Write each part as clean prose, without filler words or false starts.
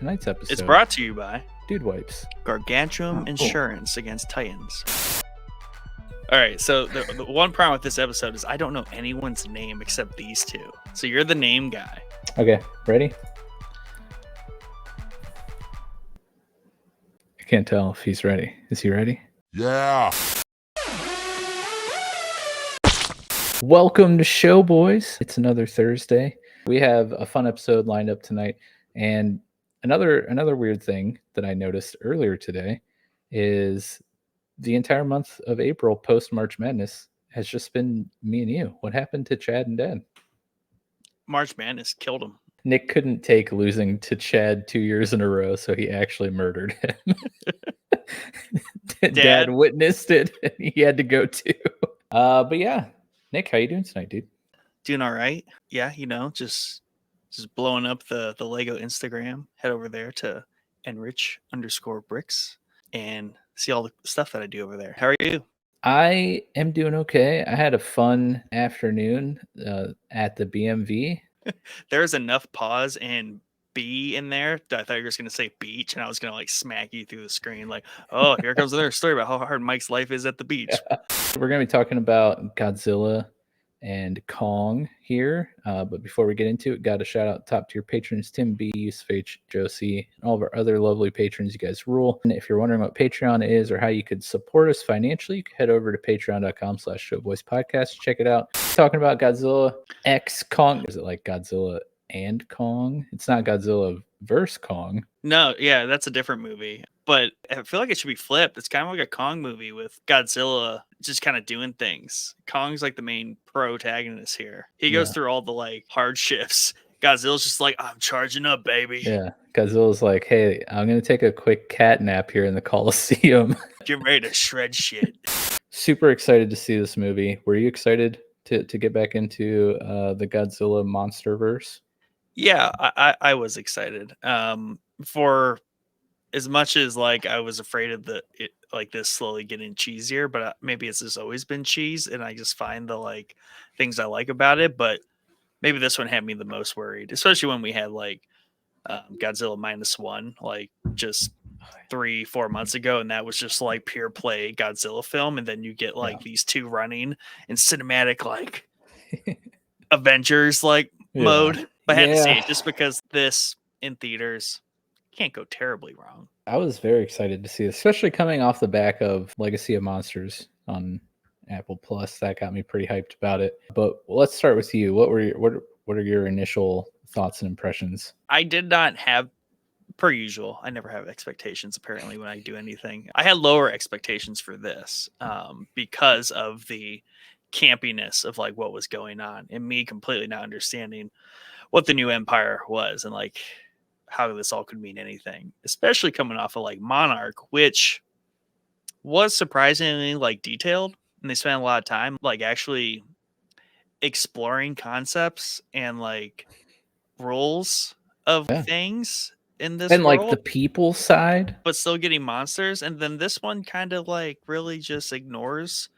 tonight's episode. It's brought to you by Dude Wipes. Gargantuan Insurance against Titans. All right, so the one problem with this episode is I don't know anyone's name except these two. So you're the name guy. Okay, ready? I can't tell if he's ready. Is he ready? Yeah. Welcome to Show Boys. It's another Thursday. We have a fun episode lined up tonight, and another weird thing that I noticed earlier today is the entire month of April post March Madness has just been me and you. What happened to Chad and Dad? March Madness killed him. Nick couldn't take losing to Chad 2 years in a row, so he actually murdered him. Dad witnessed it, and he had to go too. But yeah, Nick, how you doing tonight, dude? Doing all right. Yeah, just blowing up the Lego Instagram. Head over there to enrich_bricks and see all the stuff that I do over there. How are you? I am doing okay. I had a fun afternoon at the BMV. There's enough pause and B in there that I thought you were just going to say beach, and I was going to like smack you through the screen like, oh, here comes another story about how hard Mike's life is at the beach. We're going to be talking about Godzilla and Kong here. But before we get into it, got to shout out top tier patrons Tim B, Yusuf H, Josie, and all of our other lovely patrons. You guys rule. And if you're wondering what Patreon is or how you could support us financially, you can head over to patreon.com/showboyspodcast. Check it out. Talking about Godzilla X Kong. Is it like Godzilla and Kong? It's not Godzilla vs. Kong. No, yeah, that's a different movie. But I feel like it should be flipped. It's kind of like a Kong movie with Godzilla just kind of doing things. Kong's like the main protagonist here. He goes through all the like hardships. Godzilla's just like, I'm charging up, baby. Yeah. Godzilla's like, hey, I'm going to take a quick cat nap here in the Coliseum. Get ready to shred shit. Super excited to see this movie. Were you excited to get back into the Godzilla Monsterverse? Yeah, I was excited. For as much as like I was afraid of this slowly getting cheesier, but maybe it's just always been cheese, and I just find the like things I like about it. But maybe this one had me the most worried, especially when we had like Godzilla -1, like just 3-4 months ago, and that was just like pure play Godzilla film, and then you get like these two running in cinematic like Avengers like mode. But I had to see it just because this in theaters can't go terribly wrong. I was very excited to see it, especially coming off the back of Legacy of Monsters on Apple Plus. That got me pretty hyped about it. But let's start with you. What are your initial thoughts and impressions? I did not have, per usual, I never have expectations apparently when I do anything. I had lower expectations for this because of the campiness of like what was going on and me completely not understanding what the new empire was and like how this all could mean anything, especially coming off of like Monarch, which was surprisingly like detailed, and they spent a lot of time like actually exploring concepts and like rules of things in this and world, like the people side, but still getting monsters. And then this one kind of like really just ignores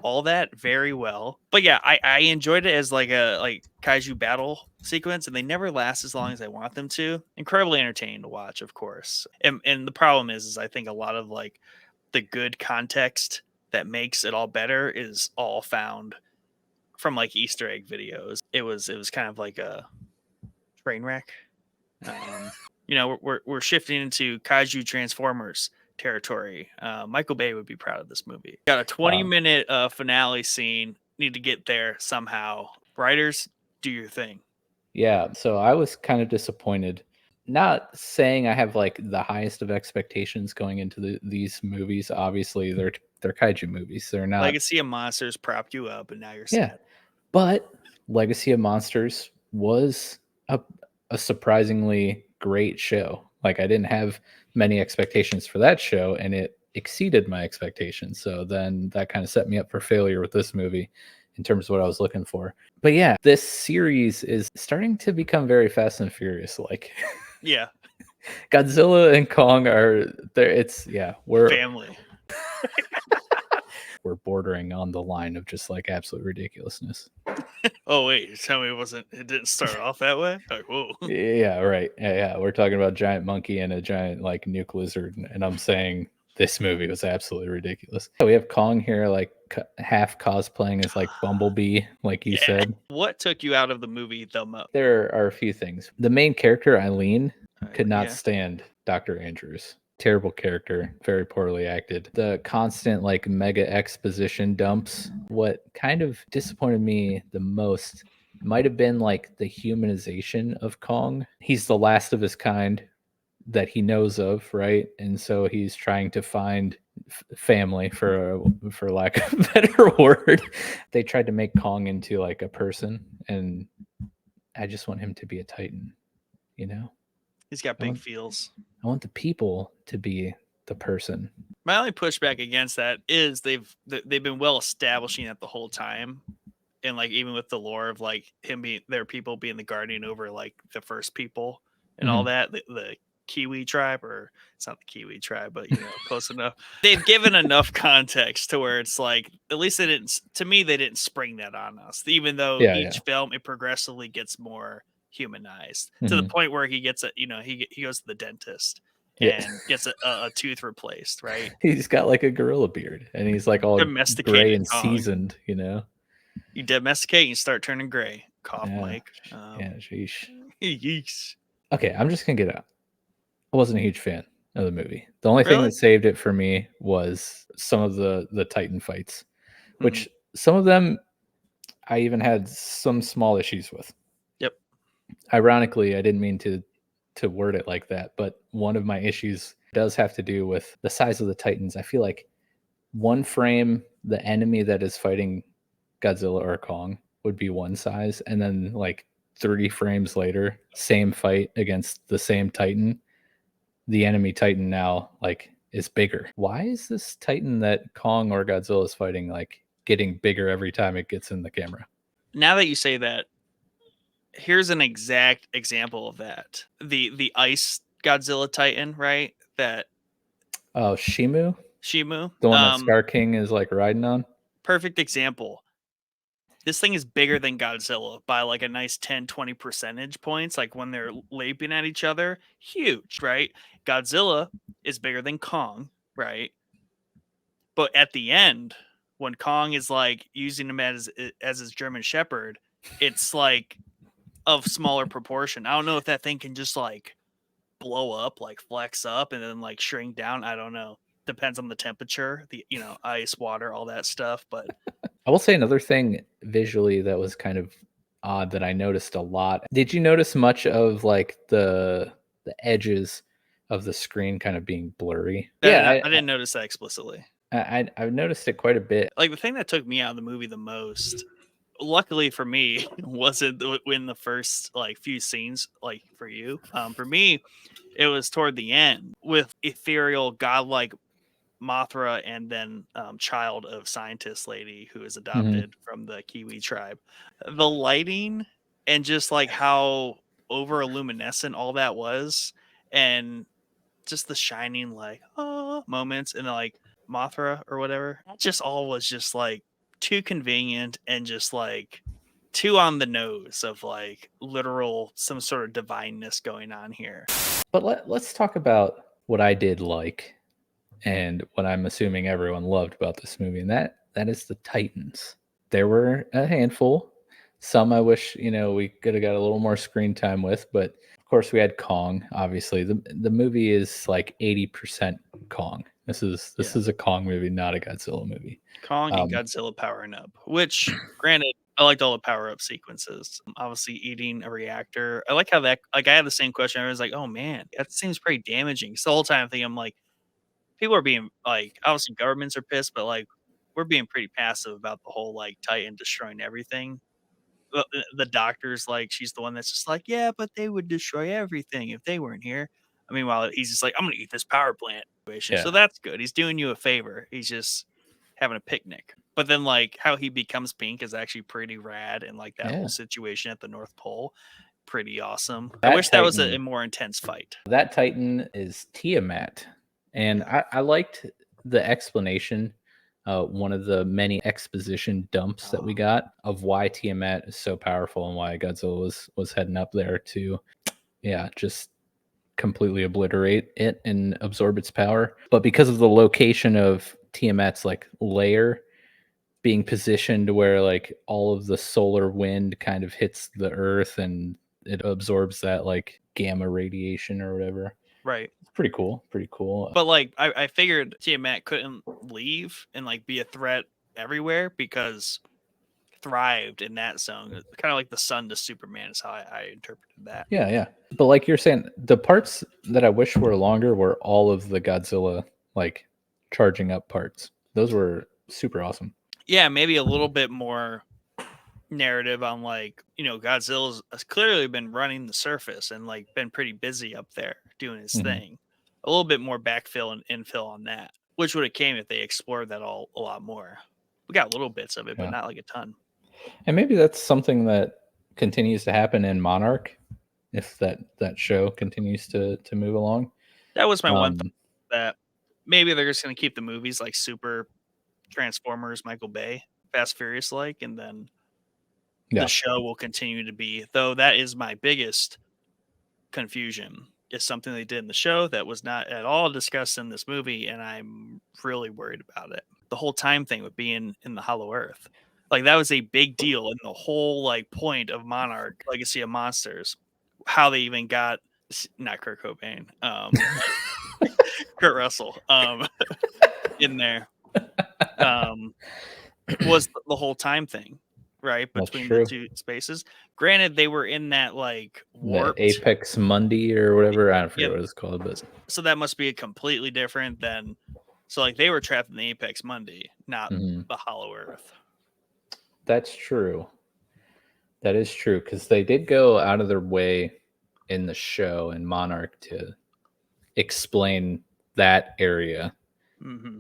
all that very well. But yeah, I enjoyed it as like a kaiju battle sequence, and they never last as long as I want them to. Incredibly entertaining to watch, of course. And the problem is I think a lot of like the good context that makes it all better is all found from like Easter egg videos. It was kind of like a train wreck. We're shifting into kaiju Transformers territory. Michael Bay would be proud of this movie. Got a 20-minute finale scene. Need to get there somehow. Writers, do your thing. Yeah, so I was kind of disappointed. Not saying I have like the highest of expectations going into these movies. Obviously, they're kaiju movies. They're not. Legacy of Monsters propped you up, and now you're sad. But Legacy of Monsters was a surprisingly great show. Like I didn't have many expectations for that show, and it exceeded my expectations. So then that kind of set me up for failure with this movie in terms of what I was looking for. But yeah, this series is starting to become very Fast and Furious like. Yeah. Godzilla and Kong are there. We're family. were bordering on the line of just like absolute ridiculousness. Oh wait, tell me it didn't start off that way? Like, whoa. Yeah, right. Yeah, we're talking about giant monkey and a giant like nuke lizard, and I'm saying this movie was absolutely ridiculous. We have Kong here, like half cosplaying as like Bumblebee, like you said. What took you out of the movie the most? There are a few things. The main character, Eileen, could not Yeah. stand Dr. Andrews. Terrible character, very poorly acted. The constant like mega exposition dumps. What kind of disappointed me the most might have been like the humanization of Kong. He's the last of his kind that he knows of, right? And so he's trying to find family for lack of a better word. They tried to make Kong into like a person, and I just want him to be a Titan, you know? He's got big feels. I want the people to be the person. My only pushback against that is they've been well establishing that the whole time. And like even with the lore of like him being their people being the guardian over like the first people and all that, the Kiwi tribe, or it's not the Kiwi tribe, but close enough. They've given enough context to where it's like at least they didn't spring that on us. Even though each film it progressively gets more humanized to the point where he gets he goes to the dentist and gets a tooth replaced, right? He's got like a gorilla beard and he's like all gray and Kong. seasoned, You domesticate and you start turning gray. Cough, yeah. Mike. Sheesh. Yeesh. Okay, I'm just gonna get out. I wasn't a huge fan of the movie. The only thing that saved it for me was some of the Titan fights, which some of them I even had some small issues with. Yep. Ironically, I didn't mean to word it like that, but one of my issues does have to do with the size of the Titans. I feel like one frame, the enemy that is fighting Godzilla or Kong would be one size, and then like 3 frames later, same fight against the same Titan, the enemy Titan now like is bigger. Why is this Titan that Kong or Godzilla is fighting like getting bigger every time it gets in the camera? Now that you say that, here's an exact example of that. The ice Godzilla Titan, right? That Shimu? Shimu. The one that Scar King is like riding on? Perfect example. This thing is bigger than Godzilla by like a nice 10, 20 percentage points. Like when they're leaping at each other, huge, right? Godzilla is bigger than Kong, right? But at the end, when Kong is like using him as his German Shepherd, it's like of smaller proportion. I don't know if that thing can just like blow up, like flex up and then like shrink down. I don't know. Depends on the temperature, the ice, water, all that stuff. But I will say another thing visually that was kind of odd that I noticed a lot. Did you notice much of like the edges of the screen kind of being blurry? I didn't notice that explicitly. I've noticed it quite a bit. Like the thing that took me out of the movie the most, luckily for me, wasn't in the first like few scenes. Like for you, for me, it was toward the end with ethereal, godlike Mothra and then child of scientist lady who is adopted from the Kiwi tribe. The lighting and just like how over luminescent all that was, and just the shining like moments and like Mothra or whatever, just all was just like too convenient and just like too on the nose of like literal some sort of divineness going on here. But let's talk about what I did like and what I'm assuming everyone loved about this movie, and that is the Titans. There were a handful. Some I wish, we could have got a little more screen time with, but of course we had Kong, obviously. The movie is like 80% Kong. This is a Kong movie, not a Godzilla movie. Kong and Godzilla powering up, which granted, I liked all the power up sequences. Obviously eating a reactor. I like how that, like I had the same question. I was like, oh man, that seems pretty damaging. So the whole time I'm like, people are being like, obviously governments are pissed, but like we're being pretty passive about the whole like Titan destroying everything. The doctor's like, she's the one that's just like, yeah, but they would destroy everything if they weren't here. I mean, while he's just like, I'm gonna eat this power plant. Yeah. So that's good. He's doing you a favor. He's just having a picnic. But then like how he becomes pink is actually pretty rad, and like that whole situation at the North Pole, pretty awesome. I wish that was a more intense fight. That Titan is Tiamat. And I liked the explanation one of the many exposition dumps that we got of why Tiamat is so powerful and why Godzilla was heading up there to, just completely obliterate it and absorb its power. But because of the location of Tiamat's like lair being positioned where like all of the solar wind kind of hits the earth and it absorbs that like gamma radiation or whatever. Right. It's pretty cool. Pretty cool. But like I figured Tiamat couldn't leave and like be a threat everywhere because thrived in that zone. Kind of like the sun to Superman is how I interpreted that. Yeah. But like you're saying, the parts that I wish were longer were all of the Godzilla like charging up parts. Those were super awesome. Yeah, maybe a little bit more narrative on like, Godzilla's has clearly been running the surface and like been pretty busy up there doing his thing. A little bit more backfill and infill on that, which would have came if they explored that all a lot more. We got little bits of it, but not like a ton. And maybe that's something that continues to happen in Monarch if that show continues to move along. That was my one thought, that maybe they're just going to keep the movies like super Transformers, Michael Bay, Fast Furious like, and then the show will continue to be, though that is my biggest confusion, is something they did in the show that was not at all discussed in this movie, and I'm really worried about it. The whole time thing with being in the Hollow Earth. Like that was a big deal in the whole like point of Monarch, Legacy of Monsters. How they even got not Kurt Cobain, Kurt Russell, in there, was the whole time thing, right, between the two spaces. Granted, they were in that like warped Apex Mundi or whatever. I don't forget what it's called, but so that must be a completely different than. So like they were trapped in the Apex Mundi, not the Hollow Earth. That's true. That is true, because they did go out of their way in the show in Monarch to explain that area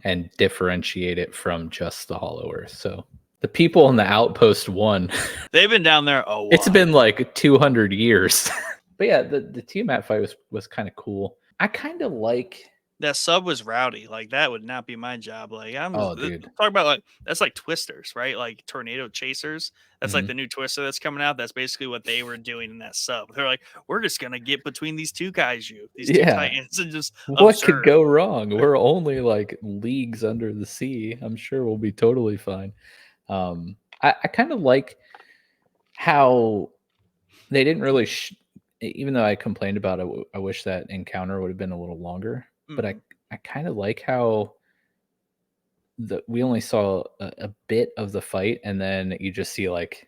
and differentiate it from just the Hollow Earth. So the people in the Outpost won. They've been down there a while. It's been like 200 years. But yeah, the Tiamat fight was kind of cool. I kind of like... That sub was rowdy. Like that would not be my job. Like dude. Talk about like that's like Twisters, right? Like tornado chasers. That's like the new Twister that's coming out. That's basically what they were doing in that sub. They're like, we're just gonna get between these two Kaiju, these two titans, and just what could go wrong? We're only like leagues under the sea. I'm sure we'll be totally fine. I kind of like how they didn't really even though I complained about it, I wish that encounter would have been a little longer. But I kind of like how we only saw a bit of the fight, and then you just see like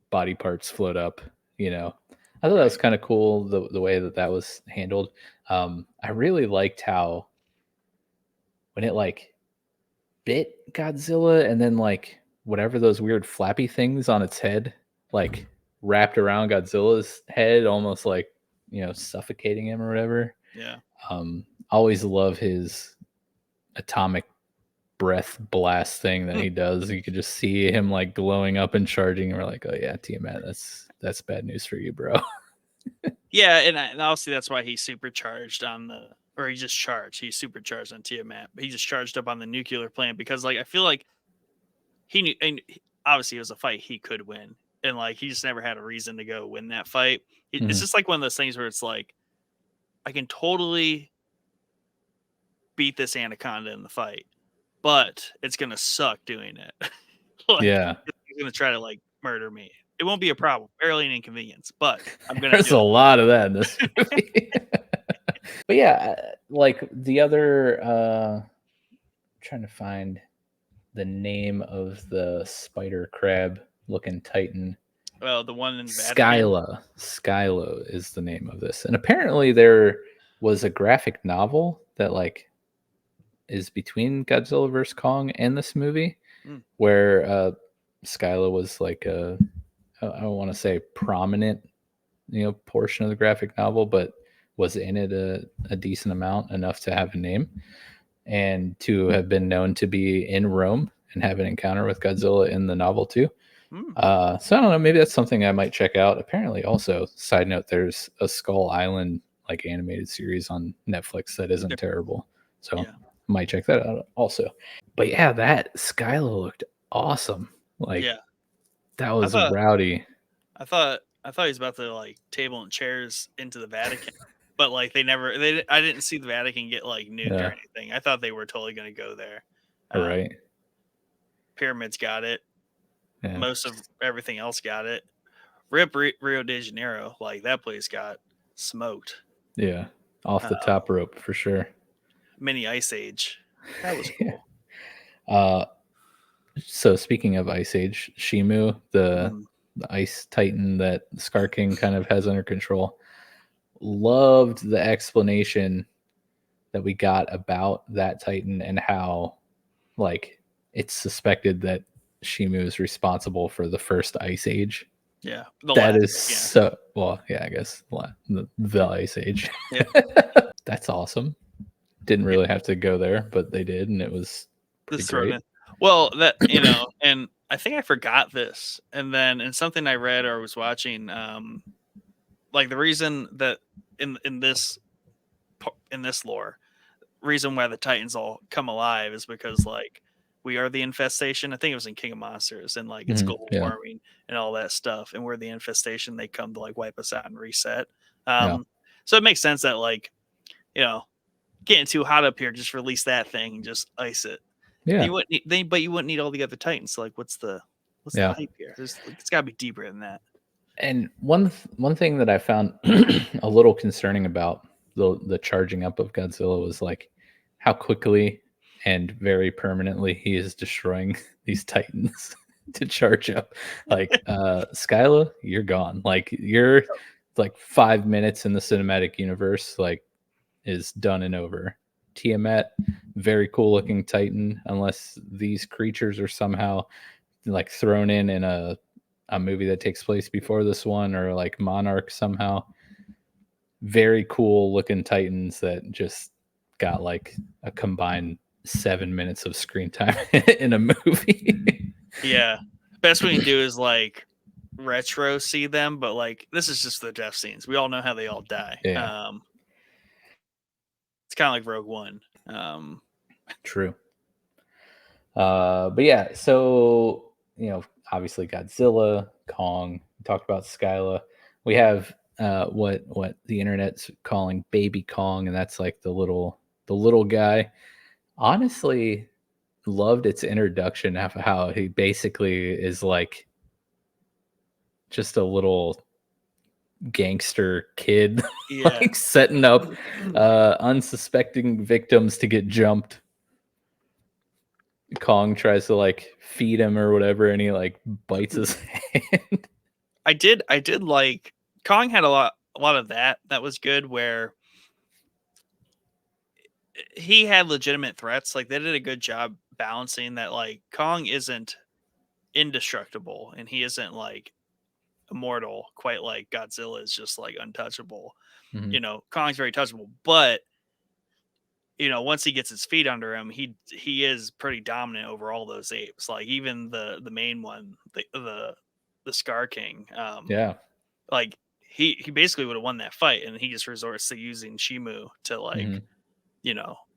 body parts float up. I thought that was kind of cool, the way that was handled. I really liked how when it like bit Godzilla, and then like whatever those weird flappy things on its head like wrapped around Godzilla's head, almost like suffocating him or whatever. Yeah. Always love his atomic breath blast thing that he does. You could just see him like glowing up and charging, and we're like, oh yeah, Tiamat, that's bad news for you, bro. Yeah, and obviously that's why he's supercharged he's supercharged on Tiamat, but he just charged up on the nuclear plant, because like I feel like he knew, and obviously it was a fight he could win, and like he just never had a reason to go win that fight. It's just like one of those things where it's like, I can totally beat this anaconda in the fight, but it's gonna suck doing it. He's gonna try to like murder me. It won't be a problem, barely an inconvenience, but I'm gonna. There's a lot of that in this movie. But yeah, like the other, trying to find the name of the spider crab looking titan. Well, the one in Skyla. Skylo is the name of this, and apparently there was a graphic novel that like is between Godzilla vs. Kong and this movie, where Skyla was like I don't want to say prominent, portion of the graphic novel, but was in it a decent amount, enough to have a name and to have been known to be in Rome and have an encounter with Godzilla in the novel too. So I don't know, maybe that's something I might check out. Apparently also, side note, there's a Skull Island like animated series on Netflix that isn't terrible. So might check that out also. But yeah, that Skylo looked awesome. Like Yeah, that I was thought rowdy. I thought he was about to like table and chairs into the Vatican, but like I didn't see the Vatican get like nuked or Yeah, anything. I thought they were totally going to go there. Uh, right. Pyramids got it. Yeah, Most of everything else got it. Rio de Janeiro, like that place got smoked. yeah. Off Uh, the top rope for sure. Mini Ice Age, that was Yeah. cool. Uh, so speaking of Ice Age, Shimu, Mm, the ice titan that Scar King kind of has under control, loved the explanation that we got about that titan and how like it's suspected that Shimu is responsible for the first ice age. yeah, the That last, is yeah, so well, yeah, I guess the ice age. yeah, That's awesome. Didn't yeah. really have to go there, but they did, and it was pretty Just thrown great. in. Well, that and I think I forgot this, and then in something I read or was watching, like the reason that in this in this lore, reason why the Titans all come alive is because like we are the infestation. I think it was in King of Monsters and like it's global Yeah, warming and all that stuff, and we're the infestation. They come to like wipe us out and reset. yeah, So it makes sense that like you know getting too hot up here, just release that thing and just ice it. yeah, You wouldn't need, but you wouldn't need all the other Titans. So like, what's the yeah. hype here? It's got to be deeper than that. And one thing that I found a little concerning about the charging up of Godzilla was like how quickly and very permanently he is destroying these titans to charge up. Like Skyla, you're gone. Like you're like 5 minutes in the cinematic universe, like is done and over. Tiamat, very cool looking titan, unless these creatures are somehow like thrown in a movie that takes place before this one, or like Monarch somehow. Very cool looking Titans that just got like a combined 7 minutes of screen time in a movie. Yeah, best we can do is like retro see them, but like this is just the death scenes. We all know how they all die. Yeah, It's kind of like Rogue One. Um, true. But yeah, so obviously Godzilla, Kong. We talked about Skyla. We have what the internet's calling Baby Kong, and that's like the little guy. Honestly, loved its introduction of how he basically is like just a little gangster kid yeah, like setting up unsuspecting victims to get jumped. Kong tries to like feed him or whatever, and he like bites his hand. I did like Kong had a lot of that. That was good where he had legitimate threats. Like they did a good job balancing that. Like Kong isn't indestructible and he isn't like immortal quite like Godzilla is just like untouchable. Mhm. Kong's very touchable, but once he gets his feet under him, he is pretty dominant over all those apes. Like even the main one, the Scar King, Yeah. like he basically would have won that fight, and he just resorts to using Shimu to like Mhm.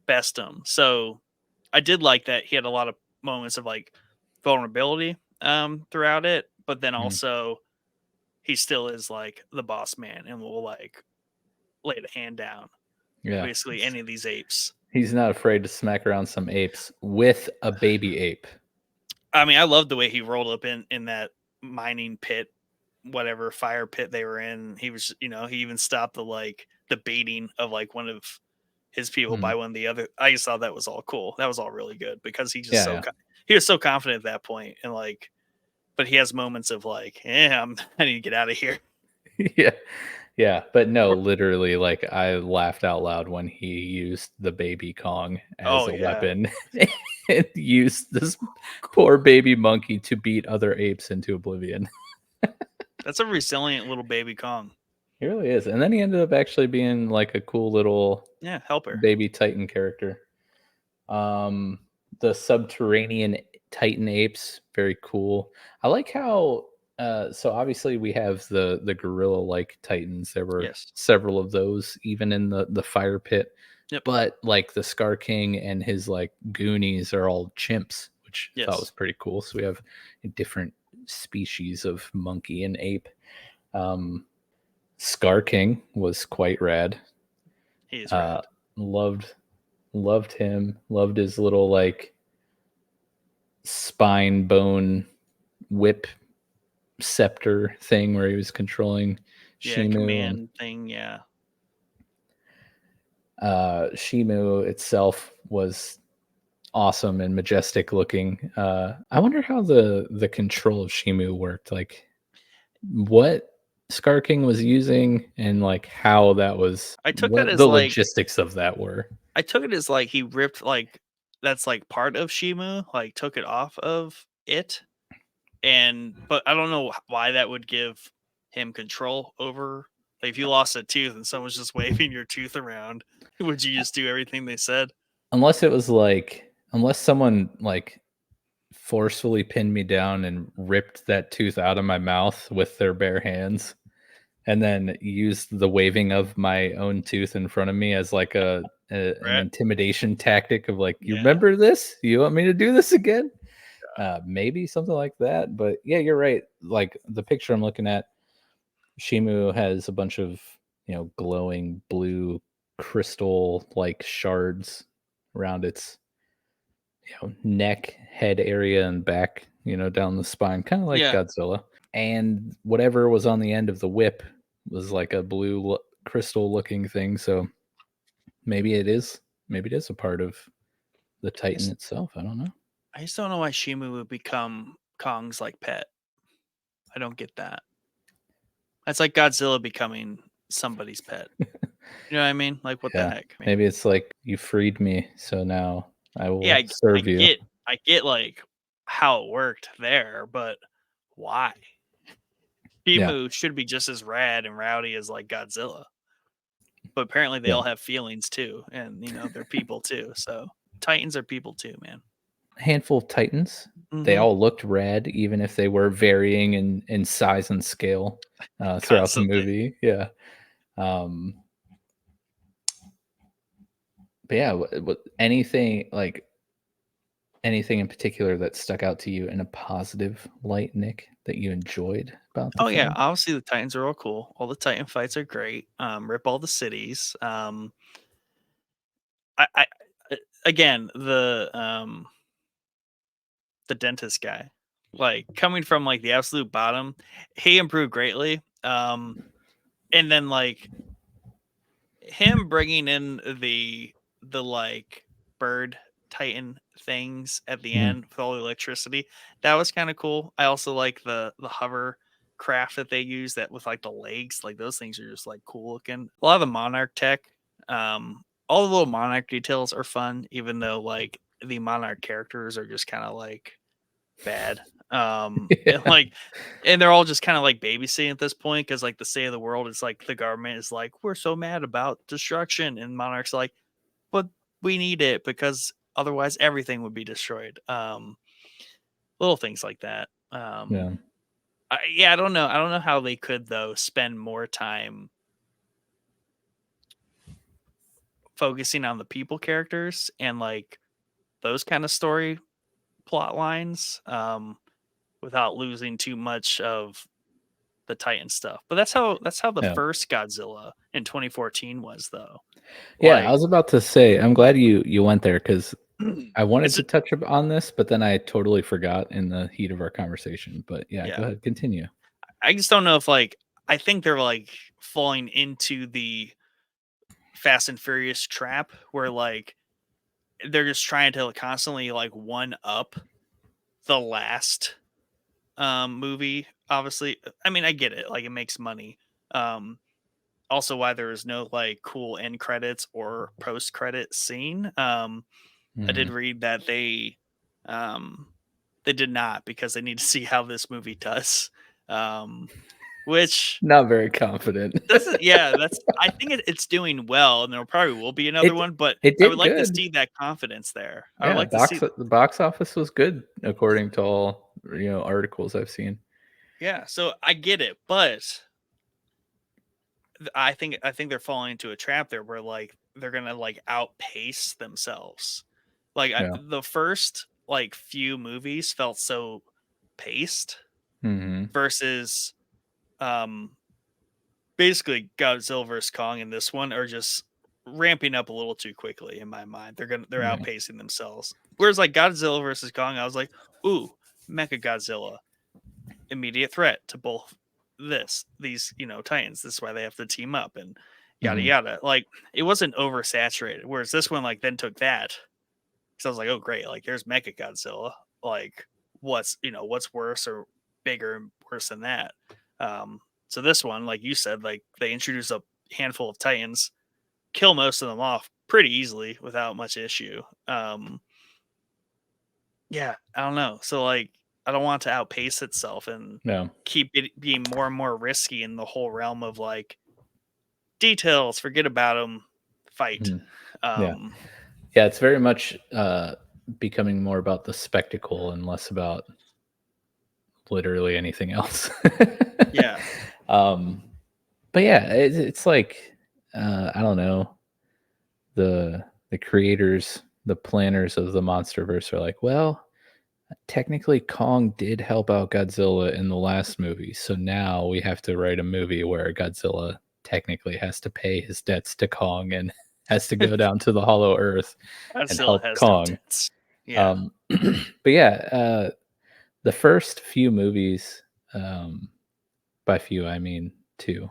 best him. So I did like that he had a lot of moments of like vulnerability throughout it, but then Mhm. also he still is like the boss man and will like lay the hand down to Yeah. basically any of these apes. He's not afraid to smack around some apes with a baby ape. I mean, I love the way he rolled up in that mining pit, whatever fire pit they were in. He was, he even stopped the baiting of like one of his people Mhm. by one of the other. I just thought that was all cool. That was all really good because Yeah, yeah. he was so confident at that point, and like, but he has moments of like, I need to get out of here. Yeah. Yeah, but no, literally, like I laughed out loud when he used the baby Kong as Oh a yeah, weapon and used this poor baby monkey to beat other apes into oblivion. that's a resilient little baby Kong. He really is. And then he ended up actually being like a cool little Yeah, helper. baby Titan character. The subterranean Titan apes, very cool. I like how So obviously we have the gorilla-like titans. There were Yes. several of those, even in the fire pit. Yep. But like the Scar King and his like goonies are all chimps, which I thought was Yes. pretty cool. So we have a different species of monkey and ape. Um, Scar King was quite rad. He is Uh, rad. loved him. Loved his little like spine bone whip scepter thing where he was controlling Yeah, Shimu. And command thing. Yeah. Shimu itself was awesome and majestic looking. I wonder how the control of Shimu worked, like what Scar King was using, and like how that was, I took that what as the like logistics of that were. I took it as like he ripped like that's like part of Shimu, like took it off of it, and but I don't know why that would give him control over. Like if you lost a tooth and someone's just waving your tooth around, would you just do everything they said? Unless it was like, unless someone like forcefully pinned me down and ripped that tooth out of my mouth with their bare hands, and then used the waving of my own tooth in front of me as like an Right? intimidation tactic of like, you Yeah. remember this? You want me to do this again? Maybe something like that. But yeah, you're right. Like the picture I'm looking at, Shimu has a bunch of, glowing blue crystal like shards around its, neck, head area, and back, down the spine, kind of like Yeah. Godzilla. And whatever was on the end of the whip was like a blue crystal looking thing. So maybe it is a part of the I Titan just, itself. I don't know. I just don't know why Shimu would become Kong's like pet. I don't get that. That's like Godzilla becoming somebody's pet. You know what I mean? Like what the Yeah. heck? I mean, Maybe it's like, you freed me, so now I yeah, will I serve you. get like how it worked there, but why? Yeah. Shimu should be just as rad and rowdy as like Godzilla, but apparently they Yeah. all have feelings too, and they're people too. So Titans are people too, man. A handful of Titans. They Hmm. all looked rad, even if they were varying in size and scale throughout the Constantly. movie. Yeah. Um, but yeah, anything like anything in particular that stuck out to you in a positive light, Nick, that you enjoyed about the Oh yeah, film? obviously the Titans are all cool. All the Titan fights are great. Rip all the cities. I again the dentist guy, like coming from like the absolute bottom, he improved greatly. And then like him bringing in the like bird titan things at the Mhm. end with all the electricity, that was kind of cool. I also like the hover craft that they use that with like the legs, like those things are just like cool looking. A lot of the monarch tech, all the little monarch details are fun, even though like the monarch characters are just kind of like bad. And Yeah. like, and they're all just kind of like babysitting at this point because like the state of the world is like the government is like, we're so mad about destruction, and Monarch's like, but we need it because otherwise everything would be destroyed. Little things like that. Yeah. Yeah, I don't know. I don't know how they could though spend more time focusing on the people characters and like those kind of story plot lines, without losing too much of the Titan stuff. But that's how the Yeah. first Godzilla in 2014 was though. Yeah, I Like was about to say, I'm glad you went there because I wanted it's to touch on this, but then I totally forgot in the heat of our conversation. But yeah, yeah. go ahead, continue. I just don't know if like I think they're like falling into the Fast and Furious trap where like they're just trying to constantly like one up the last movie. Obviously, I mean I get it, like it makes money. Um Also why there is no like cool end credits or post credit scene. I did Mhm. read that um they did not because they need to see how this movie does. Um which Not very confident. doesn't yeah, that's I think it's doing well and there probably will be another It one, but it I would did like to good. see that confidence there. I would Yeah, like to see the box office was good according to all, articles I've seen. Yeah, so I get it, but I think they're falling into a trap there where like they're gonna like outpace themselves. Like Yeah. the first like few movies felt so paced Hmm. versus um basically Godzilla vs Kong and this one are just ramping up a little too quickly in my mind. They're Yeah. outpacing themselves. Whereas like Godzilla versus Kong, I was like, ooh, Mecha Godzilla, immediate threat to both these titans. This is why they have to team up and yada Hmm. yada. Like it wasn't oversaturated. Whereas this one like then took that. So I was like, oh great, like there's Mecha Godzilla. Like what's worse or bigger and worse than that? Um, so this one, like you said, like they introduce a handful of titans, kill most of them off pretty easily without much issue. Yeah, I don't know. So like I don't want it to outpace itself and No. keep it being more and more risky in the whole realm of like details, forget about them, fight. Mhm. Yeah. Um Yeah. It's very much becoming more about the spectacle and less about literally anything else. yeah. um, but yeah, it's like I don't know, the creators, the planners of the MonsterVerse are like, well, technically Kong did help out Godzilla in the last movie, so now we have to write a movie where Godzilla technically has to pay his debts to Kong and has to go down to the Hollow Earth and Godzilla help has no Kong. tits. Yeah. But yeah, the first few movies, by few I mean two,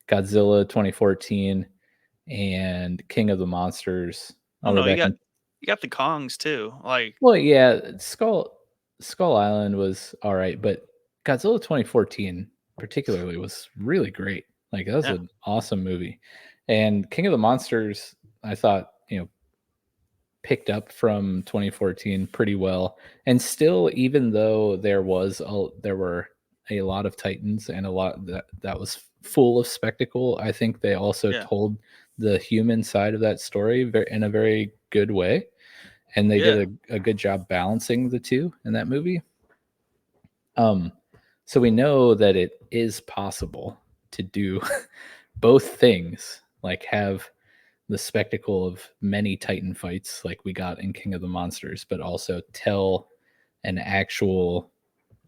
Godzilla 2014 and King of the Monsters Oh all the no, way back in. you got the Kongs too. Like Well, yeah, Skull Island was all right, but Godzilla 2014 particularly was really great. Like that was yeah, an awesome movie. And King of the Monsters, I thought, picked up from 2014 pretty well. And still, even though there were a lot of Titans and a lot that was full of spectacle, I think they also yeah, told the human side of that story in a very good way, and they yeah. did a good job balancing the two in that movie. Um, so we know that it is possible to do both things, like have the spectacle of many Titan fights, like we got in King of the Monsters, but also tell an actual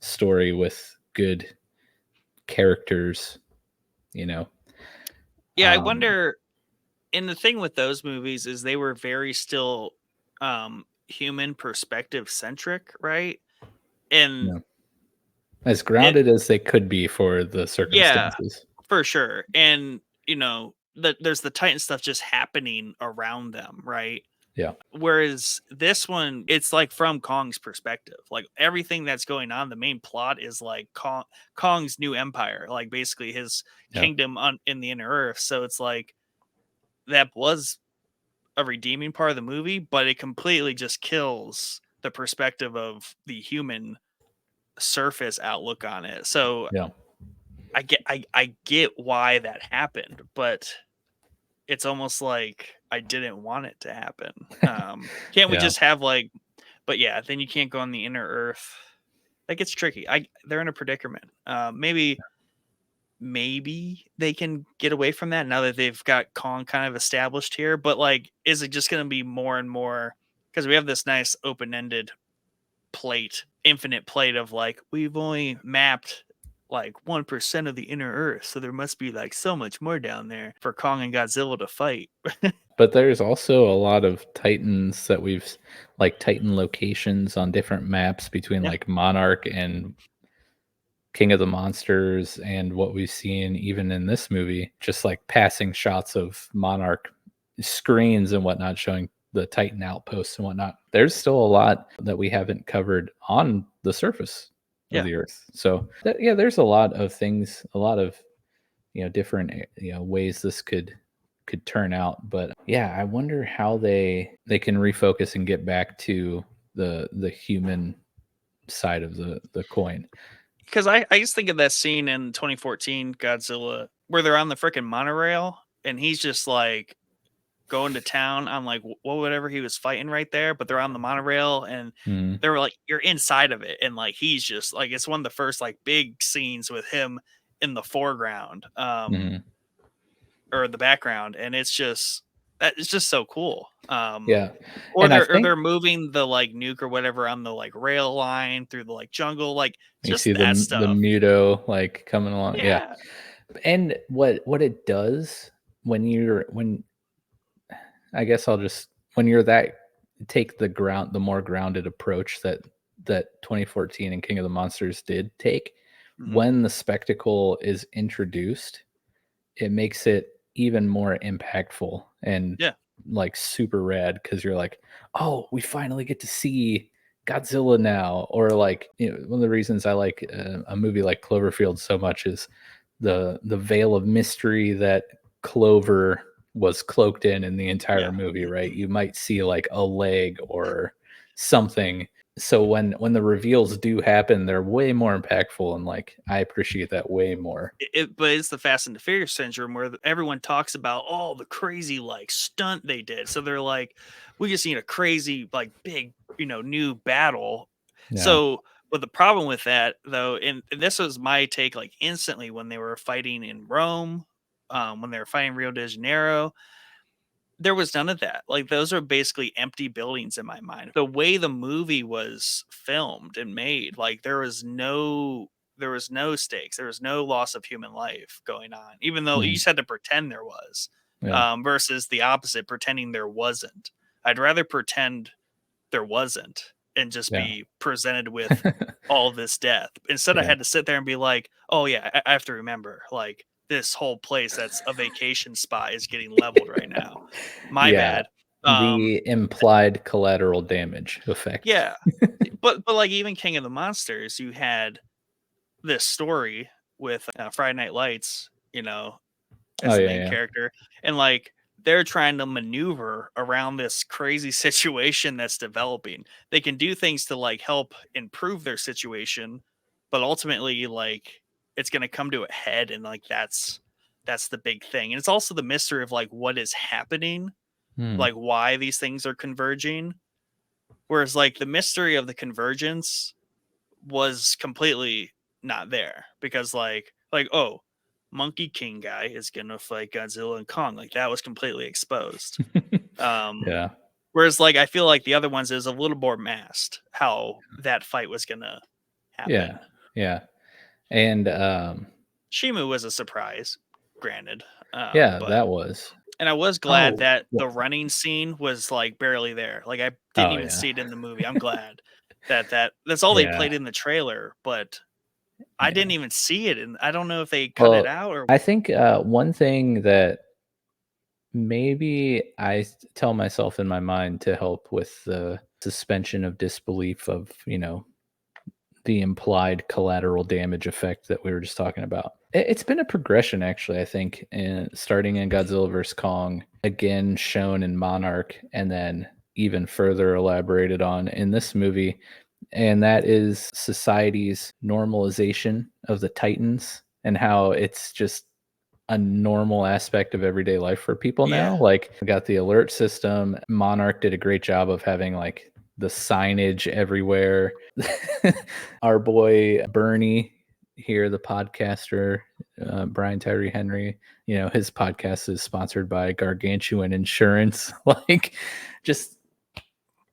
story with good characters. You know, Yeah, I um, wonder, and the thing with those movies is they were very still human perspective centric, right? you And know, as it grounded as they could be for the yeah, circumstances. for sure. And there's the Titan stuff just happening around them, right? Yeah, Whereas this one, it's like from Kong's perspective. Like everything that's going on, the main plot is like Kong's new empire, like basically his yeah, kingdom in the inner earth. So it's like that was a redeeming part of the movie, but it completely just kills the perspective of the human surface outlook on it. So yeah, I get why that happened, but it's almost like I didn't want it to happen. Can't we yeah. just have like but yeah, then you can't go on the inner earth. That gets tricky. They're in a predicament. Maybe they can get away from that now that they've got Kong kind of established here. But like, is it just going to be more and more? Because we have this nice open-ended plate, infinite plate of like we've only mapped like 1% of the inner Earth, so there must be like so much more down there for Kong and Godzilla to fight. But there's also a lot of Titans that like Titan locations on different maps between Yeah, like Monarch and King of the Monsters, and what we've seen even in this movie, just like passing shots of Monarch screens and whatnot showing the Titan outposts and whatnot. There's still a lot that we haven't covered on the surface of yeah. the Earth. So yeah, there's a lot of things, a lot of different ways this could turn out. But yeah, I wonder how they can refocus and get back to the human side of the coin. Because I just think of that scene in 2014 Godzilla where they're on the freaking monorail and he's just like going to town on like whatever he was fighting right there, but they're on the monorail and Mm, they were like, you're inside of it, and like he's just like it's one of the first like big scenes with him in the foreground, mhm. or the background, and it's just that it's just so cool. Yeah, Or and I they're think moving the like nuke or whatever on the like rail line through the like jungle, like you see just that the stuff. Muto, like, coming along, yeah, Yeah, and what it does when I guess I'll just when you're that take the more grounded approach that 2014 and King of the Monsters did take, hmm, when the spectacle is introduced, it makes it even more impactful and yeah, like super rad because you're like, oh, we finally get to see Godzilla now. Or like, one of the reasons I like a movie like Cloverfield so much is the veil of mystery that Clover was cloaked in the entire yeah. movie, right? You might see like a leg or something. So when the reveals do happen, they're way more impactful, and like I appreciate that way more. But it's the Fast and the Furious syndrome where everyone talks about all the crazy like stunt they did. So they're like, we just need a crazy like big new battle. Yeah. So, but the problem with that though, and this was my take like instantly when they were fighting in Rome, when they were fighting Rio de Janeiro, there was none of that. Like, those are basically empty buildings in my mind. The way the movie was filmed and made, like, there was no stakes. There was no loss of human life going on, even though you Mhm. just had to pretend there was, Yeah. versus the opposite, pretending there wasn't. I'd rather pretend there wasn't and just Yeah. be presented with all this death. Instead, I Yeah. had to sit there and be like, "Oh yeah, I have to remember like this whole place that's a vacation spot is getting leveled right now. My Yeah. bad." Um, The implied collateral damage effect. yeah, but like even King of the Monsters, you had this story with Friday Night Lights, Oh, as the yeah, main yeah. character, and like they're trying to maneuver around this crazy situation that's developing. They can do things to like help improve their situation, but ultimately like it's going to come to a head, and like that's the big thing. And it's also the mystery of like what is happening, Hmm. like why these things are converging. Whereas like the mystery of the convergence was completely not there because like oh, Monkey King guy is gonna fight Godzilla and Kong, like that was completely exposed. um Yeah. Whereas like I feel like the other ones is a little more masked how that fight was gonna Yeah. happen. Yeah. And, Shimu was a surprise, granted, yeah, but that was and I was glad Oh, that wha the running scene was like barely there, like I didn't oh, even yeah. see it in the movie. I'm glad that's all they Yeah. played in the trailer, but I Yeah. didn't even see it, and I don't know if they cut it Well, out or I think, one thing that maybe tell myself in my mind to help with the suspension of disbelief of, the implied collateral damage effect that we were just talking about. It's been a progression, actually, I think, starting in Godzilla vs. Kong, again shown in Monarch, and then even further elaborated on in this movie. And that is society's normalization of the Titans and how it's just a normal aspect of everyday life for people now. yeah. Like, we got the alert system. Monarch did a great job of having like the signage everywhere. Our boy Bernie here, the podcaster, Brian Tyree Henry, his podcast is sponsored by Gargantuan Insurance. Like, just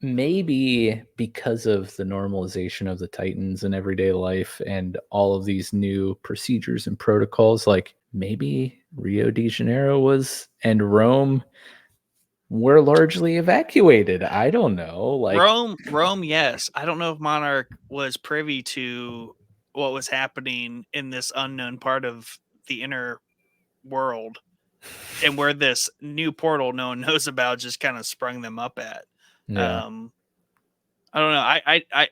maybe because of the normalization of the Titans in everyday life and all of these new procedures and protocols, like maybe Rio de Janeiro was and Rome were largely evacuated. I don't know. Like, Rome, yes. I don't know if Monarch was privy to what was happening in this unknown part of the inner world and where this new portal no one knows about just kind of sprung them up at. yeah. Um, I don't know. I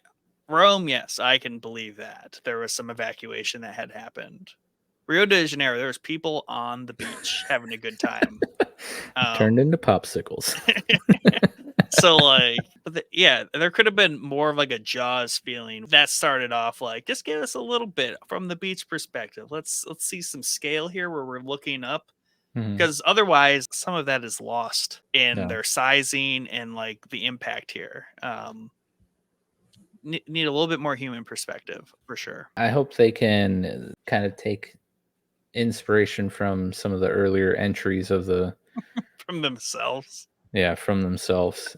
Rome, yes, I can believe that. There was some evacuation that had happened. Rio de Janeiro, there was people on the beach having a good time. Turned Um into popsicles. So like, yeah, there could have been more of like a Jaws feeling that started off like just give us a little bit from the beach perspective. Let's see some scale here where we're looking up because otherwise some of that is lost in Yeah. their sizing and like the impact here. Need a little bit more human perspective for sure. I hope they can kind of take inspiration from some of the earlier entries of the From themselves. from themselves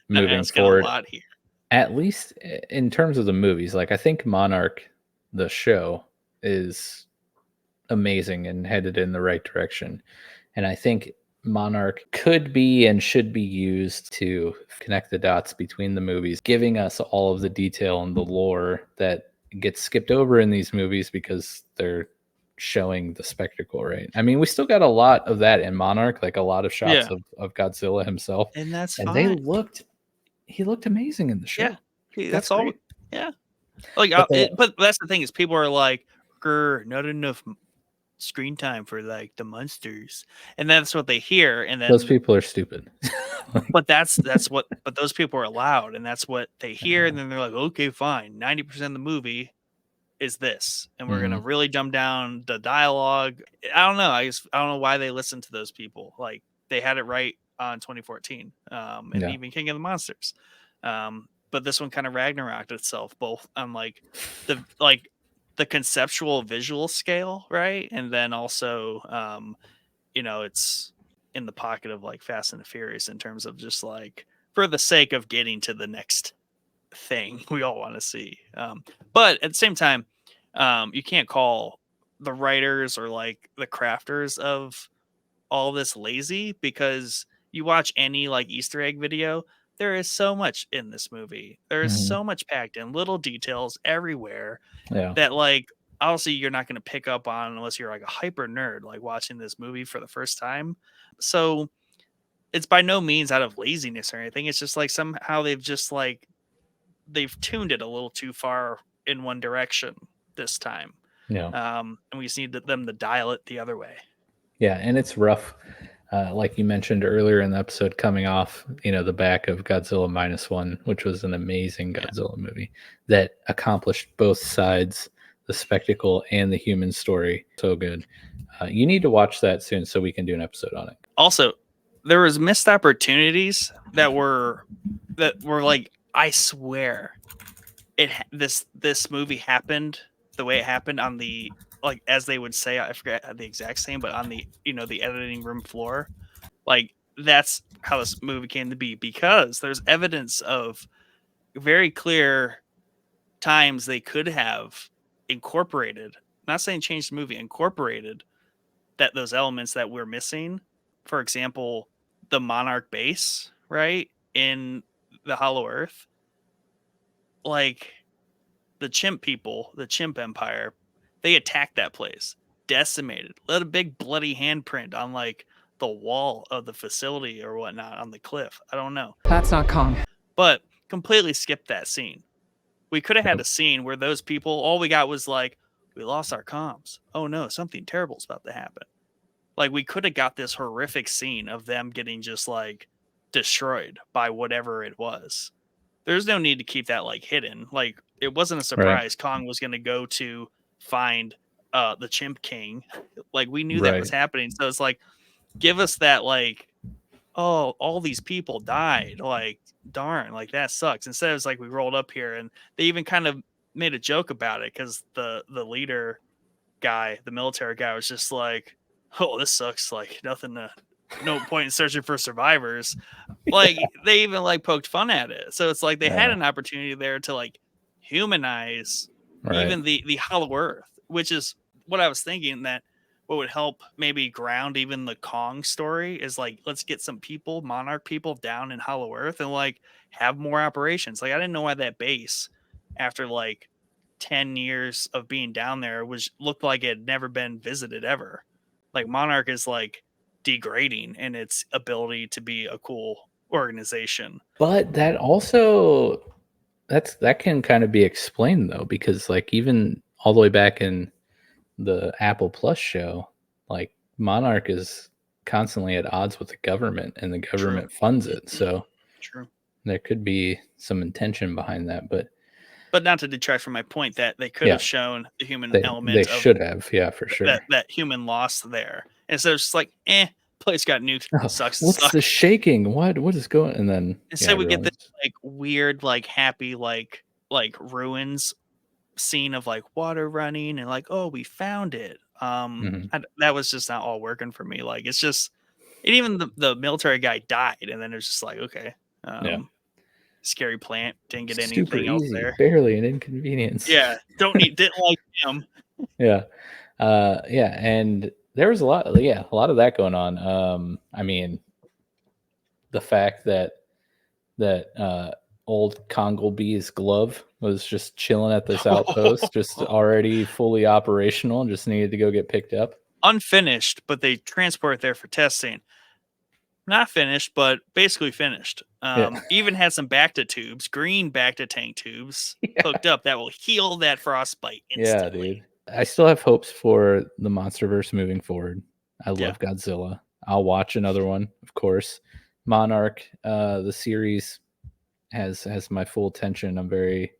moving Asking a forward. lot here. At least in terms of the movies, like I think Monarch, the show, is amazing and headed in the right direction. And I think Monarch could be and should be used to connect the dots between the movies, giving us all of the detail and the lore that gets skipped over in these movies because they're showing the spectacle, right? I mean, we still got a lot of that in Monarch, like a lot of shots Yeah. of Godzilla himself. And that's And fine. he looked amazing in the show. Yeah. That's That's all. great. Yeah. Like, But but that's the thing is people are like, "Grr, not enough screen time for like the monsters," and that's what they hear, and those then people are stupid. but but those people are loud, and that's what they hear, and then they're like, "Okay, fine, 90% of the movie is this, and we're gonna Mhm. really dumb down the dialogue." I don't know. I don't know why they listen to those people. Like they had it right on 2014, and Yeah. even King of the Monsters. But this one kind of Ragnaroked itself, both on the like the conceptual visual scale, right, and then also it's in the pocket of like Fast and the Furious in terms of just like for the sake of getting to the next thing we all want to see. But at the same time, you can't call the writers or like the crafters of all this lazy because you watch any like Easter egg video, there is so much in this movie. There is Mhm. so much packed in, little details everywhere Yeah. that like obviously you're not going to pick up on unless you're like a hyper nerd like watching this movie for the first time. So it's by no means out of laziness or anything. It's just like somehow they've tuned it a little too far in one direction this time. Yeah. And we just need them to dial it the other way. Yeah, and it's rough. Like you mentioned earlier in the episode, coming off, the back of Godzilla -1, which was an amazing Yeah. Godzilla movie that accomplished both sides, the spectacle and the human story. So good. You need to watch that soon so we can do an episode on it. Also, there was missed opportunities that were like, I swear this movie happened the way it happened on the, like, as they would say, I forget the exact same, but on the the editing room floor. Like that's how this movie came to be because there's evidence of very clear times they could have incorporated, not saying change the movie, incorporated that those elements that we're missing. For example, the Monarch base, right? In the Hollow Earth. Like the chimp people, the chimp empire, they attacked that place, decimated, let a big bloody handprint on like the wall of the facility or whatnot on the cliff. I don't know. That's not Kong. But completely skipped that scene. We could have had Yep. a scene where those people, all we got was like, we lost our comms. Oh no, something terrible's about to happen. Like we could have got this horrific scene of them getting just like destroyed by whatever it was. There's no need to keep that like hidden. Like it wasn't a surprise Kong was going to go to find the Chimp King. Like we knew that was happening. So it's like, give us that like, oh, all these people died. Like, darn, like that sucks. Instead, it's like we rolled up here and they even kind of made a joke about it because the leader guy, the military guy, was just like, oh, this sucks. Like nothing to, no point in searching for survivors. Like they even like poked fun at it. So it's like they had an opportunity there to like humanize even the Hollow Earth, which is what I was thinking that what would help maybe ground even the Kong story is like let's get some people, Monarch people down in Hollow Earth and like have more operations. Like I didn't know why that base after like 10 years of being down there was looked like it had never been visited ever. Like Monarch is like degrading in its ability to be a cool organization. But that also that can kind of be explained though, because like even all the way back in the Apple Plus show, like Monarch is constantly at odds with the government and the government funds it. So True. there could be some intention behind that. But but not to detract from my point that they could Yeah. have shown the human They element of should have, yeah, for sure. that human lost there. Instead of just like, place got nuked, Oh, sucks to what's the suck. shaking? What is going? And then yeah, Instead we get this everyone's like weird, like happy, like ruins scene of like water running and like, oh, we found it. Mhm. That was just not all working for me. Like it's just, and even the military guy died, and then it's just like, okay, Yeah. scary plant didn't get Super anything else easy, there. barely an inconvenience. Yeah, didn't like him. Yeah. Yeah, and there was a lot of that going on. I mean, the fact that old Congleby's glove was just chilling at this outpost, just already fully operational and just needed to go get picked up. Unfinished, but they transport it there for testing. Not finished, but basically finished. Yeah. Even had some Bacta tubes, green Bacta tank tubes Yeah. hooked up that will heal that frostbite Yeah, instantly. dude. I still have hopes for the MonsterVerse moving forward. I Yeah. love Godzilla. I'll watch another one, of course. Monarch, the series has my full attention. I'm very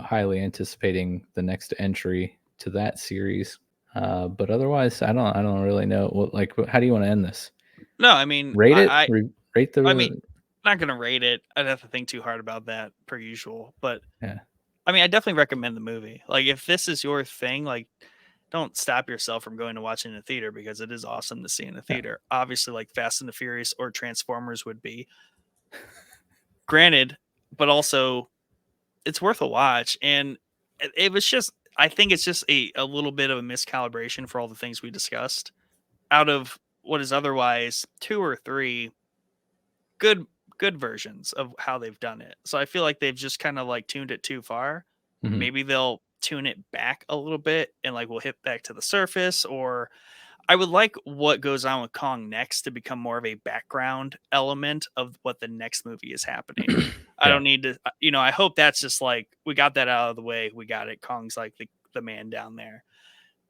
highly anticipating the next entry to that series. But otherwise, I don't really know how do you want to end this? No, I mean, Rate it? Rate the I mean, not gonna rate it. I'd have to think too hard about that per usual. But yeah. I mean, I definitely recommend the movie. Like, if this is your thing, like, don't stop yourself from going to watch it in a theater because it is awesome to see in a theater. Obviously, like Fast and the Furious or Transformers would be. Granted, but also it's worth a watch. And it was just, I think it's just a little bit of a miscalibration for all the things we discussed. Out of what is otherwise 2 or 3 good versions of how they've done it. So I feel like they've just kind of like tuned it too far. Mhm. Maybe they'll tune it back a little bit and like we'll hit back to the surface. Or I would like what goes on with Kong next to become more of a background element of what the next movie is happening. I Yeah. don't need to, I hope that's just like we got that out of the way. We got it. Kong's like the man down there.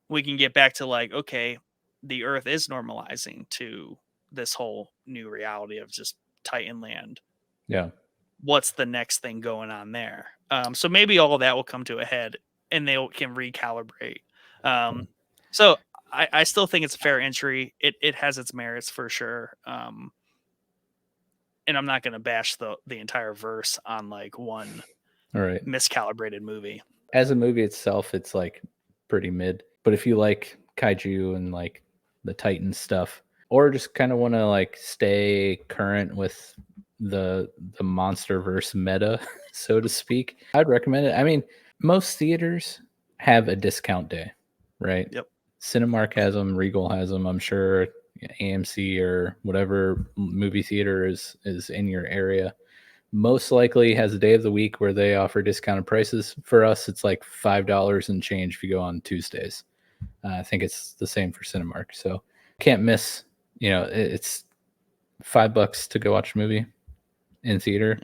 We can get back to like, okay, the earth is normalizing to this whole new reality of just Titan land. Yeah. What's the next thing going on there? So maybe all of that will come to a head and they can recalibrate. So I still think it's a fair entry. It has its merits for sure. And I'm not going to bash the entire verse on like one All right. miscalibrated movie. As a movie itself, it's like pretty mid. But if you like kaiju and like the Titan stuff, or just kind of want to like stay current with the MonsterVerse meta, so to speak, I'd recommend it. I mean, most theaters have a discount day, right? Yep. Cinemark has them, Regal has them. I'm sure AMC or whatever movie theater is in your area most likely has a day of the week where they offer discounted prices. For us, it's like $5 and change if you go on Tuesdays. I think it's the same for Cinemark. So can't miss. It's $5 to go watch a movie in theater.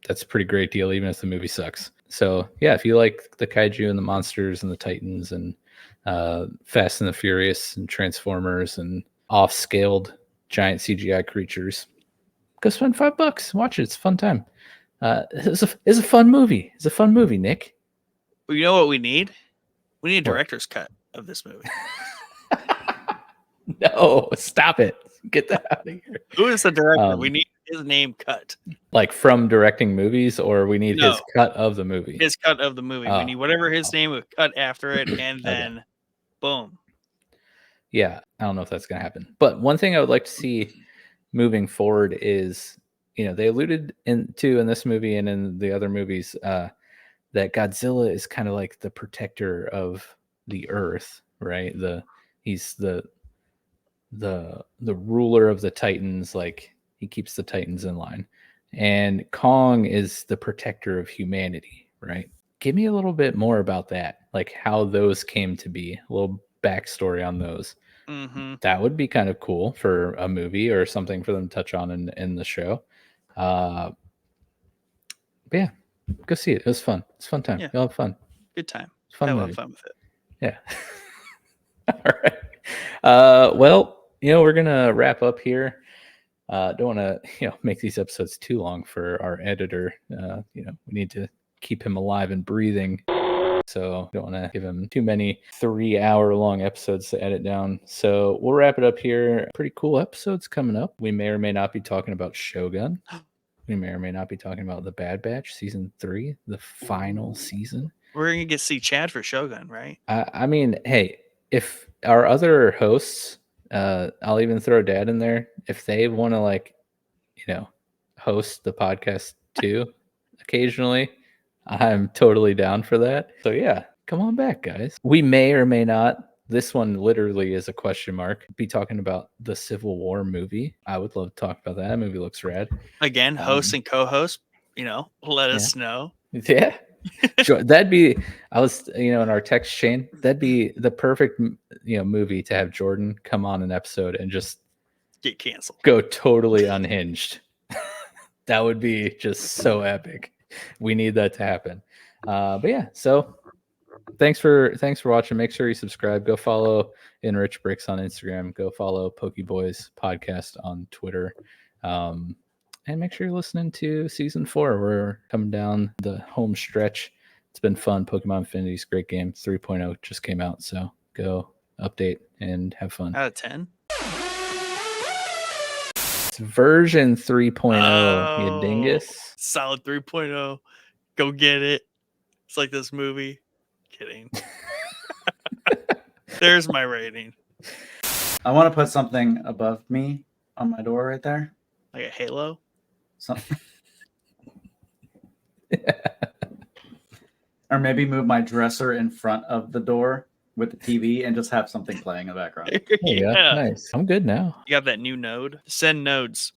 That's a pretty great deal, even if the movie sucks. So yeah, if you like the kaiju and the monsters and the Titans and Fast and the Furious and Transformers and off-scaled giant CGI creatures, go spend $5. Watch it. It's a fun time. It's a fun movie. It's a fun movie, Nick. Well, you know what we need? We need a What? director's cut of this movie. No, stop it. Get that out of here. Who is the director? We need his name cut. Like from directing movies, or we need his No. cut of the movie? His cut of the movie. We need whatever his name would cut after it, and Okay. then boom. Yeah, I don't know if that's going to happen. But one thing I would like to see moving forward is, they alluded in this movie and in the other movies that Godzilla is kind of like the protector of the Earth, right? He's the ruler of the Titans, like he keeps the Titans in line. And Kong is the protector of humanity, right? Give me a little bit more about that, like how those came to be, a little backstory on those. Mm-hmm. That would be kind of cool for a movie or something for them to touch on in the show. But yeah, go see it. It was fun. It's a fun time. Yeah. You'll have fun. Good time. It's fun Have a lot movie. of fun with it. Yeah. All right. Well, we're gonna wrap up here. Don't want to make these episodes too long for our editor. We need to keep him alive and breathing. So don't want to give him too many 3-hour-long episodes to edit down. So we'll wrap it up here. Pretty cool episodes coming up. We may or may not be talking about Shogun. We may or may not be talking about The Bad Batch season 3, the final season. We're gonna get to see Chad for Shogun, right? I mean, hey, if our other hosts, I'll even throw Dad in there, if they want to, like, host the podcast too occasionally, I'm totally down for that. So yeah, come on back, guys. We may or may not, this one literally is a question mark, be talking about the Civil War movie. I would love to talk about that. That movie looks rad. Again, host and co-host, let yeah. us know. Yeah. Sure. That'd be, I was, in our text chain, that'd be the perfect, movie to have Jordan come on an episode and just Get canceled. Go totally unhinged. That would be just so epic. We need that to happen. But yeah, so thanks for watching. Make sure you subscribe. Go follow Enrich Bricks on Instagram. Go follow Pokeboys Podcast on Twitter. And make sure you're listening to season 4. We're coming down the home stretch. It's been fun. Pokemon Infinity's great game. 3.0 just came out. So go update and have fun. Out of 10? It's version 3.0, you dingus. Solid 3.0. Go get it. It's like this movie. Kidding. There's my rating. I want to put something above me on my door right there. Like a halo? Something. Or maybe move my dresser in front of the door with the TV and just have something playing in the background. Yeah, nice. I'm good now. You got that new node? Send nodes.